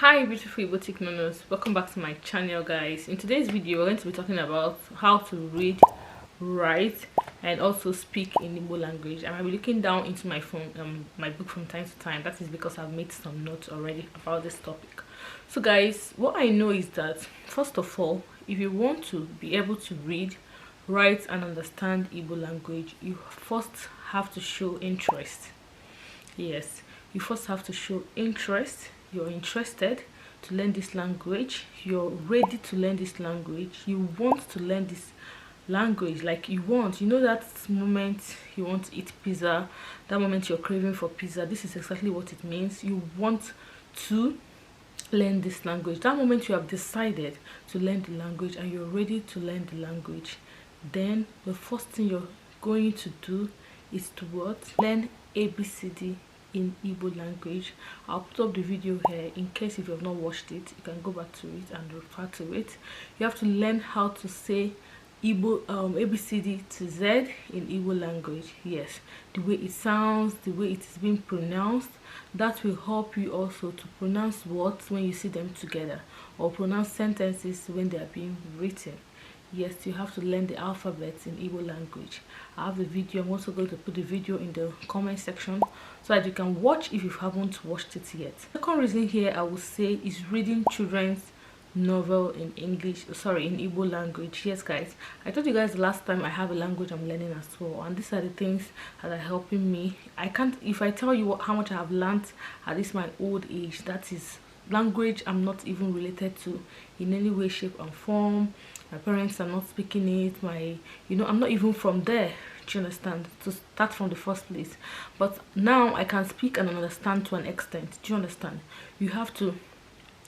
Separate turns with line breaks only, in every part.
Hi beautiful igboticnonos, welcome back to my channel guys. In today's video we're going to be talking about how to read, write and also speak in Igbo language. I might be looking down into my phone, my book from time to time. That is because I've made some notes already about this topic. So guys, what I know is that first of all, if you want to be able to read, write and understand Igbo language, you first have to show interest. Yes, you first have to show interest. You're interested to learn this language, you're ready to learn this language, you want to learn this language, like you know that moment you want to eat pizza, that moment you're craving for pizza. This is exactly what it means. You want to learn this language. That moment you have decided to learn the language and you're ready to learn the language, then the first thing you're going to do is to what? Learn ABCD in Igbo language. I'll put up the video here in case if you have not watched it, you can go back to it and refer to it. You have to learn how to say Igbo ABCD to Z in Igbo language. Yes, the way it sounds, the way it is being pronounced, that will help you also to pronounce words when you see them together, or pronounce sentences when they are being written. Yes, you have to learn the alphabet in Igbo language. I have a video. I'm also going to put the video in the comment section so that you can watch if you haven't watched it yet. The second reason here I would say is reading children's novel in in Igbo language. Yes guys, I told you guys last time I have a language I'm learning as well, and these are the things that are helping me. I can't, if I tell you how much I have learned at this my old age, that is language I'm not even related to in any way, shape and form. My parents are not speaking it, I'm not even from there, do you understand, to start from the first place. But now I can speak and understand to an extent, do you understand? You have to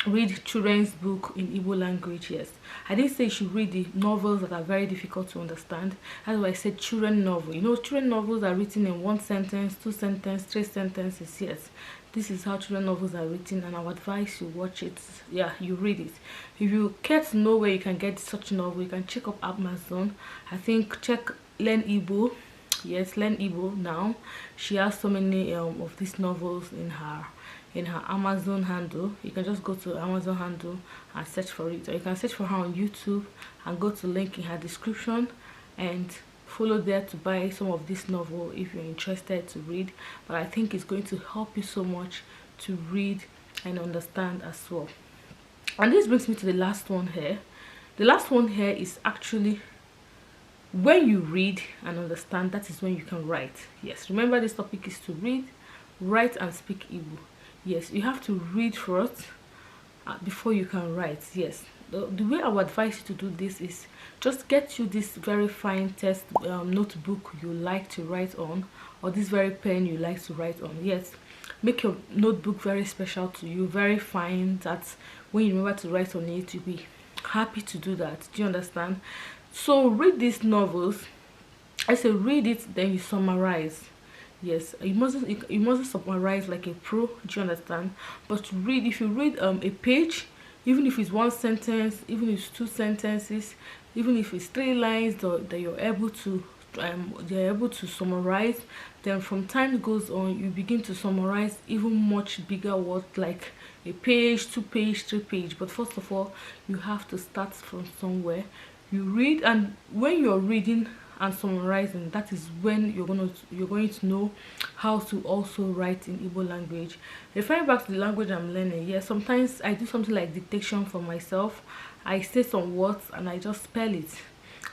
read children's book in Igbo language. Yes, I didn't say you should read the novels that are very difficult to understand. That's why I said children novel. You know, children novels are written in 1 sentence, 2 sentences, 3 sentences. Yes, this is how children novels are written, and I would advise you watch it. Yeah, you read it. If you care to know where you can get such novel, you can check up Amazon. I think check Learn Igbo. Yes, Learn Igbo now. She has so many of these novels in her Amazon handle. You can just go to Amazon handle and search for it, or you can search for her on YouTube and go to link in her description and follow there to buy some of this novel if you're interested to read. But I think it's going to help you so much to read and understand as well. And this brings me to the last one here. The last one here is actually when you read and understand, that is when you can write. Yes, remember this topic is to read, write and speak Igbo. Yes, you have to read first before you can write. Yes, the way I would advise you to do this is just get you this very fine text notebook you like to write on, or this very pen you like to write on. Yes, make your notebook very special to you, very fine, that when you remember to write on it, you'll be happy to do that. Do you understand? So read these novels. I say read it, then you summarize. Yes, you mustn't summarize like a pro, do you understand? But read, if you read a page, even if it's 1 sentence, even if it's 2 sentences, even if it's 3 lines that you're able to summarize, then from time goes on you begin to summarize even much bigger words, like a page, 2 page, 3 page. But first of all, you have to start from somewhere. You read, and when you're reading and summarizing, that is when you're going to know how to also write in Igbo language. Referring back to the language I'm learning, yes, sometimes I do something like dictation for myself. I say some words and I just spell it.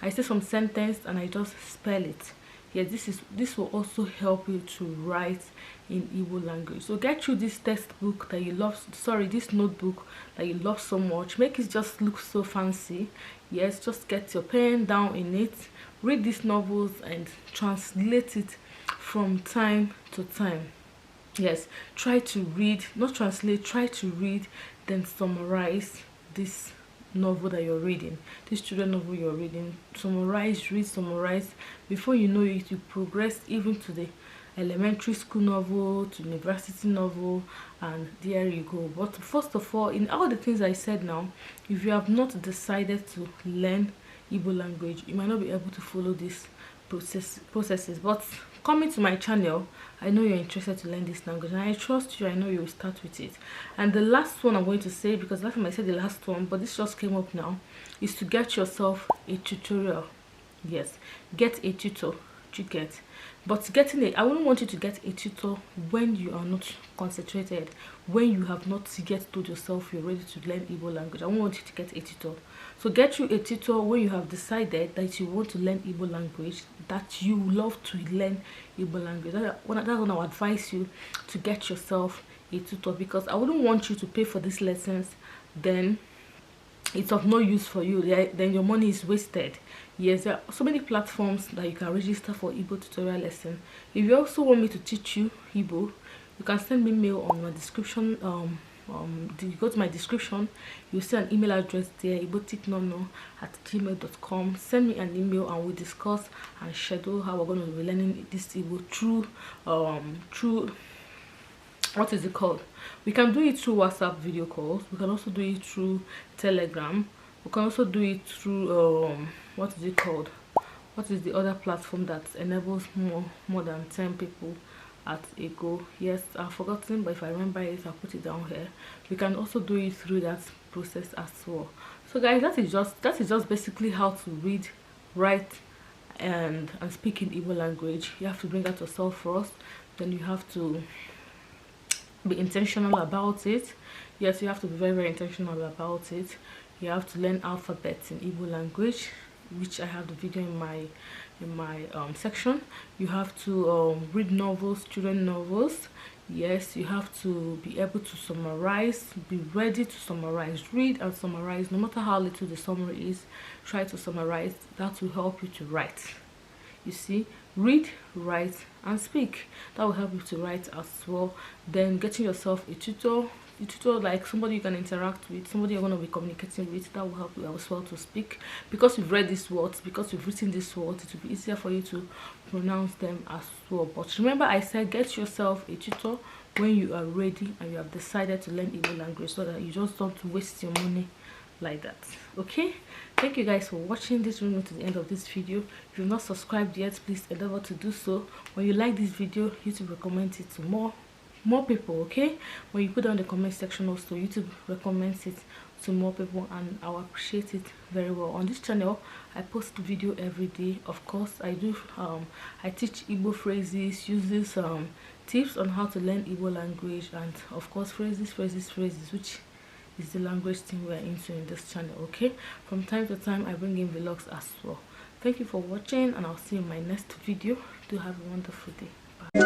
I say some sentence and I just spell it. Yeah, this will also help you to write in Igbo language. So get through this textbook that you love, this notebook that you love so much. Make it just look so fancy. Yes, just get your pen down in it, read these novels and translate it from time to time. Yes, try to read, not translate, try to read, then summarize this novel that you're reading, this children novel you're reading. Summarize, read, summarize. Before you know it, you progress even to the elementary school novel, to university novel, and there you go. But first of all, in all the things I said now, if you have not decided to learn Igbo language, you might not be able to follow these processes. But coming to my channel, I know you're interested to learn this language, and I trust you. I know you'll start with it. And the last one I'm going to say, because last time I said the last one, but this just came up now, is to get yourself a tutorial. Yes, get a tutor. You get, but getting it, I wouldn't want you to get a tutor when you are not concentrated, when you have not yet told yourself you're ready to learn Igbo language. I won't want you to get a tutor. So get you a tutor when you have decided that you want to learn Igbo language, that you love to learn Igbo language. That's when I would advise you to get yourself a tutor, because I wouldn't want you to pay for these lessons, then it's of no use for you, then your money is wasted. Yes, there are so many platforms that you can register for Igbo tutorial lesson. If you also want me to teach you Igbo, you can send me mail on my description. You go to my description, you'll see an email address there, igboticnono@gmail.com. Send me an email and we'll discuss and schedule how we're going to be learning this Igbo through what is it called? We can do it through WhatsApp video calls. We can also do it through Telegram. We can also do it through what is it called? What is the other platform that enables more than 10 people at a go? Yes, I've forgotten, but if I remember it, I'll put it down here. We can also do it through that process as well. So guys, that is just basically how to read, write, and speak in Igbo language. You have to bring out yourself first, then you have to be intentional about it. Yes, you have to be very intentional about it. You have to learn alphabets in Igbo language, which I have the video in my section. You have to read novels, children novels. Yes, you have to be able to summarize, be ready to summarize, read and summarize. No matter how little the summary is, try to summarize. That will help you to write. You see, read, write and speak. That will help you to write as well. Then getting yourself a tutor, like somebody you can interact with, somebody you're going to be communicating with, that will help you as well to speak. Because you've read these words, because you've written these words, it will be easier for you to pronounce them as well. But remember, I said get yourself a tutor when you are ready and you have decided to learn Igbo language, so that you just don't waste your money like that. Okay, thank you guys for watching this video to the end of this video. If you've not subscribed yet, please endeavor to do so. When you like this video, YouTube recommends it to more people. Okay, when you put down the comment section also, YouTube recommends it to more people, and I'll appreciate it very well. On this channel, I post video every day. Of course, I do I teach Igbo phrases, uses tips on how to learn Igbo language, and of course phrases, which is the language thing we're into in this channel. Okay, from time to time I bring in vlogs as well. Thank you for watching, and I'll see you in my next video. Do have a wonderful day. Bye.